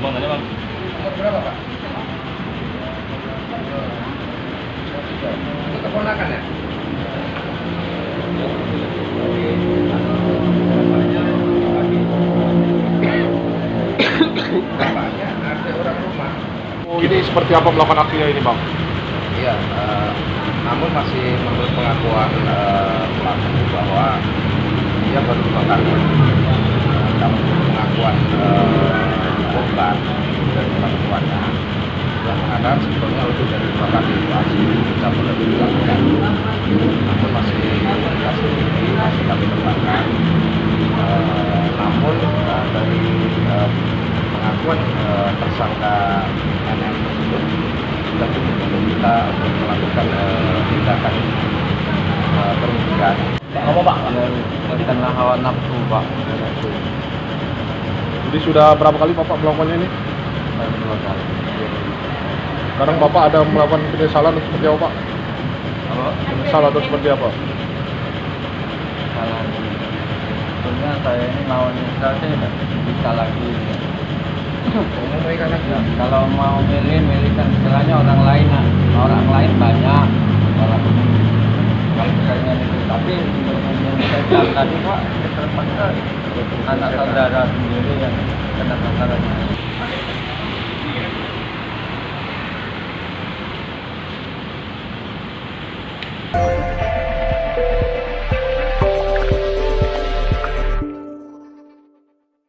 Bang, tanya Bang. Umur berapa, Pak? Itu keponakan ya? Bapaknya ada orang rumah. Ini seperti apa melakukan aksinya ini, Bang? Iya, namun masih menurut pengakuan pelaku bahwa dia baru 2 kali. Namun pengakuan korban dari pengakuannya yang mengatakan sebetulnya lebih dari 2 kali aksi cabut lebih dilakukan. Namun masih dikasih tinggi, masih kami kembangkan. Namun dari pengakuan tersangka NM tersebut sudah cukup untuk kita melakukan tindakan penyidikan. Apa Pak? Di tengah hawa nafsu, Pak. Jadi sudah berapa kali Bapak melakukannya ini? Baru 2 kali. Sekarang Bapak ada melakukan penyesalan atau seperti apa, Pak? Apa? Penyesalan atau seperti apa? Salah. Sebetulnya saya ini mau nyesal sih nggak bisa lagi. Kalau mau milih kan istilahnya orang lain banyak orang kalau misalnya itu, tapi yang saya bilang tadi Pak terpaksa anak saudara sendiri yang kena sasarannya.